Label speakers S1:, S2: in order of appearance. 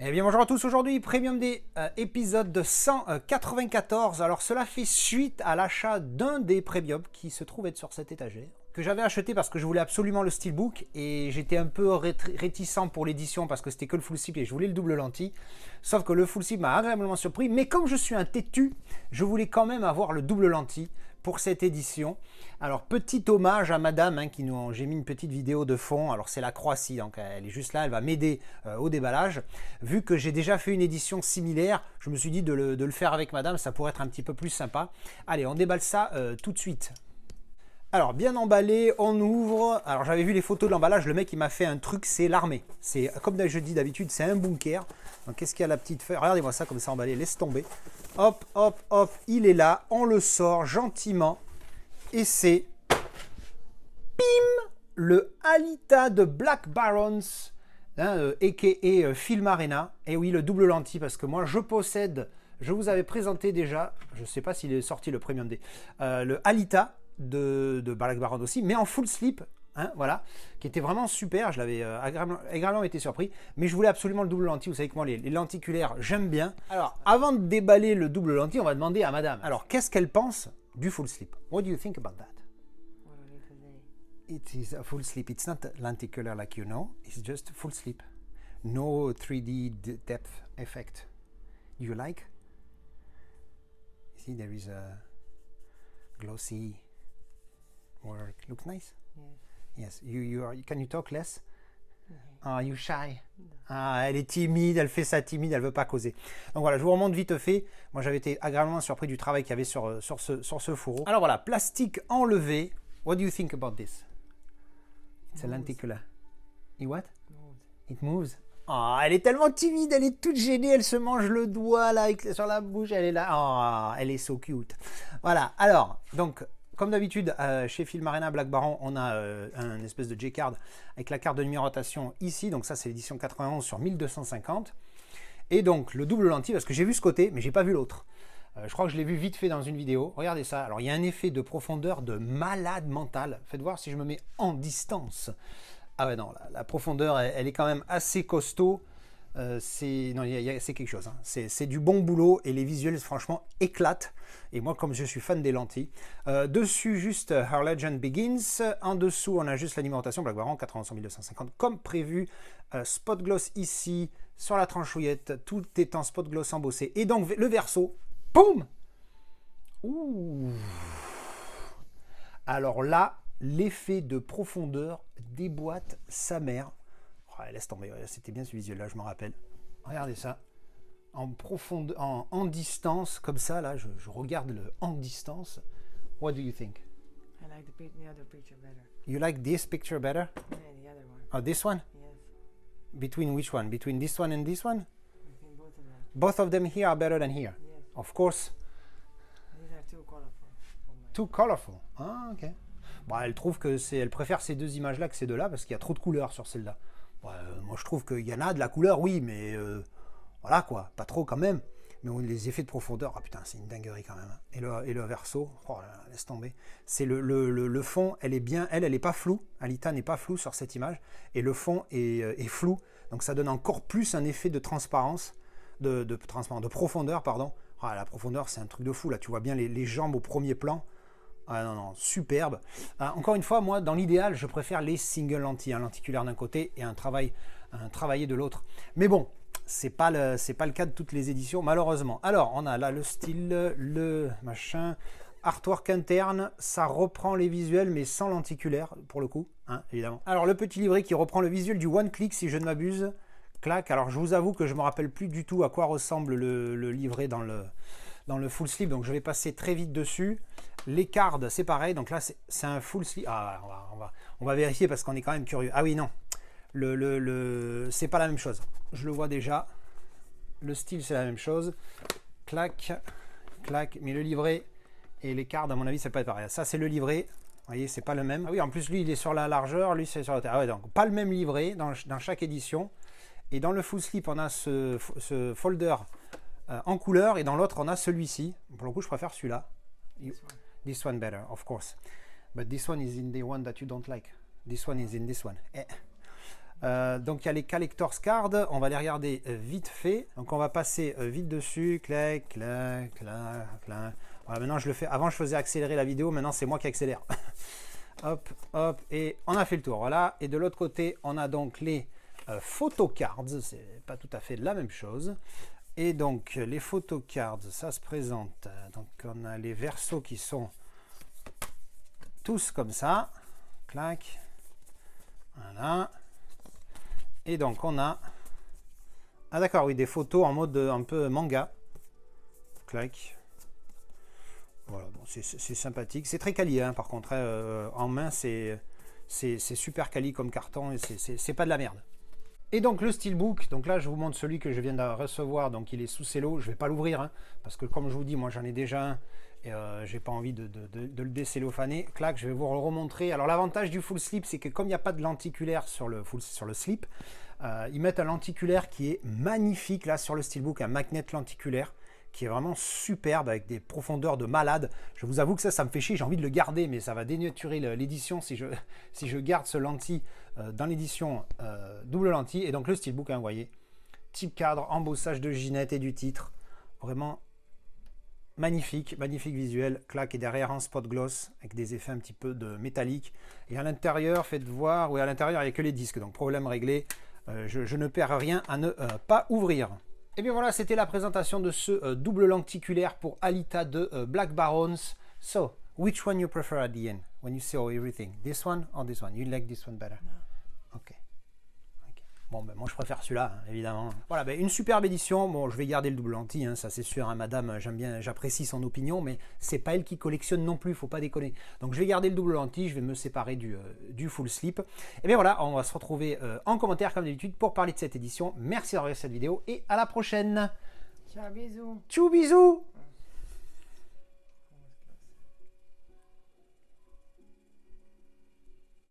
S1: Eh bien bonjour à tous, aujourd'hui Premium Day, épisode de 194. Alors cela fait suite à l'achat d'un des Premium qui se trouve être sur cette étagère, que j'avais acheté parce que je voulais absolument le Steelbook et j'étais un peu réticent pour l'édition parce que c'était que le full slip et je voulais le double lentille. Sauf que le full slip m'a agréablement surpris, mais comme je suis un têtu, je voulais quand même avoir le double lentille pour cette édition. Alors petit hommage à madame, j'ai mis une petite vidéo de fond, alors c'est la Croatie, donc elle est juste là, elle va m'aider au déballage. Vu que j'ai déjà fait une édition similaire, je me suis dit de le faire avec madame, ça pourrait être un petit peu plus sympa. Allez, on déballe ça tout de suite. Alors bien emballé, on ouvre. Alors j'avais vu les photos de l'emballage, le mec il m'a fait un truc, c'est l'armée. C'est comme je dis d'habitude, c'est un bunker. Donc qu'est-ce qu'il y a la petite feuille? Regardez-moi ça comme ça emballé, laisse tomber. Hop, hop, hop, il est là, on le sort gentiment. Et c'est PIM, le Alita de Black Barons, a.k.a. Film Arena. Et oui, le double lentille, parce que moi je possède, je vous avais présenté déjà, je ne sais pas s'il est sorti le Premium Day, le Alita de Black Baron aussi, mais en full slip, voilà, qui était vraiment super, je l'avais agréablement été surpris, mais je voulais absolument le double lentille. Vous savez que moi les lenticulaires j'aime bien. Alors avant de déballer le double lentille, on va demander à madame, alors qu'est-ce qu'elle pense du full slip? What do you think about that? It is a full slip. It's not lenticular like you know. It's just full slip. No 3D depth effect. You like? See, there is a glossy work. Looks nice. Yes. Can you talk less? Ah, you shy. Ah, elle est timide, elle fait ça timide, elle veut pas causer. Donc voilà, je vous remonte vite fait. Moi, j'avais été agréablement surpris du travail qu'il y avait sur ce fourreau. Alors voilà, plastique enlevé. What do you think about this? It's a lenticular. It what? It moves. Ah, elle est tellement timide, elle est toute gênée, elle se mange le doigt là sur la bouche, elle est là. Ah, elle est so cute. Voilà. Alors, donc comme d'habitude, chez Film Arena Black Baron, on a un espèce de J-card avec la carte de numérotation ici. Donc ça, c'est l'édition 91 sur 1250. Et donc, le double lentille, parce que j'ai vu ce côté, mais j'ai pas vu l'autre. Je crois que je l'ai vu vite fait dans une vidéo. Regardez ça. Alors, il y a un effet de profondeur de malade mental. Faites voir si je me mets en distance. Ah ouais, non, la profondeur, elle est quand même assez costaud. C'est quelque chose. C'est du bon boulot et les visuels, franchement, éclatent. Et moi, comme je suis fan des lentilles, dessus, juste Her Legend Begins. En dessous, on a juste l'alimentation Black Baron 91 1250 comme prévu. Spot gloss ici, sur la tranchouillette. Tout est en spot gloss embossé. Et donc, le verso, boum! Ouh! Alors là, l'effet de profondeur déboîte sa mère. Oh, laisse tomber, c'était bien ce visuel-là, je me rappelle. Regardez ça. En distance, comme ça, là, je regarde le en distance. What do you think?
S2: I like the other picture better.
S1: You like this picture better?
S2: Yeah, the other one.
S1: Oh, this one?
S2: Yes.
S1: Between which one? Between this one and this one?
S2: I think both of them.
S1: Both of them here are better than here.
S2: Yes.
S1: Of course.
S2: These are too colorful for my.
S1: Too colorful. Ah, ok. Bon, elle trouve que elle préfère ces deux images-là que ces deux-là parce qu'il y a trop de couleurs sur celle-là. Bon, moi, je trouve qu'il y en a de la couleur, oui, mais voilà quoi, pas trop quand même. Mais les effets de profondeur, ah putain, c'est une dinguerie quand même. Et le verso, oh là, laisse tomber. C'est le fond, elle est bien, elle est pas floue. Alita n'est pas floue sur cette image. Et le fond est flou. Donc ça donne encore plus un effet de transparence, de profondeur, pardon. Ah, la profondeur, c'est un truc de fou. Là, tu vois bien les jambes au premier plan. Ah non, non, superbe. Encore une fois, moi, dans l'idéal, je préfère les single lentilles, un lenticulaire d'un côté et un travaillé de l'autre. Mais bon, c'est pas le cas de toutes les éditions, malheureusement. Alors, on a là le style, le machin, artwork interne, ça reprend les visuels, mais sans lenticulaire, pour le coup, évidemment. Alors, le petit livret qui reprend le visuel du one click, si je ne m'abuse. Clac. Alors, je vous avoue que je me rappelle plus du tout à quoi ressemble le livret dans le full slip, donc je vais passer très vite dessus. Les cards, c'est pareil, donc là c'est un full slip. Ah, on va vérifier parce qu'on est quand même curieux. Ah oui, non, c'est pas la même chose. Je le vois déjà. Le style, c'est la même chose. Clac, clac, mais le livret et les cards, à mon avis, c'est pas pareil. Ça, c'est le livret. Vous voyez, c'est pas le même. Ah oui, en plus, lui, il est sur la largeur, lui, c'est sur la taille. Ah ouais, donc pas le même livret dans chaque édition. Et dans le full slip, on a ce folder en couleur, et dans l'autre, on a celui-ci. Pour le coup, je préfère celui-là. This one better, of course. But this one is in the one that you don't like. This one is in this one. Donc il y a les collector's cards, on va les regarder vite fait. Donc on va passer vite dessus, clac, clac, clac, clac. Voilà, maintenant je le fais. Avant je faisais accélérer la vidéo, maintenant c'est moi qui accélère. Hop, hop, et on a fait le tour. Voilà. Et de l'autre côté, on a donc les photocards. C'est pas tout à fait la même chose. Et donc les photocards, ça se présente. Donc on a les versos qui sont tous comme ça. Clac. Voilà. Et donc on a... Ah d'accord, oui, des photos en mode un peu manga. Clac. Voilà, bon, c'est sympathique. C'est très quali, hein, par contre. En main, c'est super quali comme carton et c'est pas de la merde. Et donc le steelbook, donc là je vous montre celui que je viens de recevoir, donc il est sous cello. Je vais pas l'ouvrir, hein, parce que comme je vous dis, moi j'en ai déjà un et j'ai pas envie de le décellophaner. Clac, je vais vous le remontrer. Alors l'avantage du full slip, c'est que comme il n'y a pas de lenticulaire sur le slip, ils mettent un lenticulaire qui est magnifique là sur le steelbook, un magnet lenticulaire qui est vraiment superbe avec des profondeurs de malade. Je vous avoue que ça me fait chier, j'ai envie de le garder, mais ça va dénaturer l'édition si je garde ce lentille dans l'édition double lentille. Et donc le steelbook, hein, vous voyez, type cadre, embossage de Ginette et du titre, vraiment magnifique, magnifique visuel. Clac, et derrière un spot gloss avec des effets un petit peu de métallique. Et à l'intérieur, faites voir, oui, à l'intérieur il n'y a que les disques, donc problème réglé. Je ne perds rien à ne pas ouvrir. Et bien voilà, c'était la présentation de ce double lenticulaire pour Alita de Black Barons. So, which one you prefer at the end when you saw everything? This one or this one? You like this one better?
S2: No.
S1: Ok. Bon, ben moi je préfère celui-là, hein, évidemment. Voilà, ben, une superbe édition. Bon, je vais garder le double lentille, hein, ça c'est sûr. Hein, madame, j'aime bien, j'apprécie son opinion, mais c'est pas elle qui collectionne non plus, faut pas déconner. Donc je vais garder le double lentille, je vais me séparer du full slip. Et bien voilà, on va se retrouver en commentaire comme d'habitude pour parler de cette édition. Merci d'avoir regardé cette vidéo et à la prochaine.
S2: Ciao, bisous.
S1: Tchou, bisous.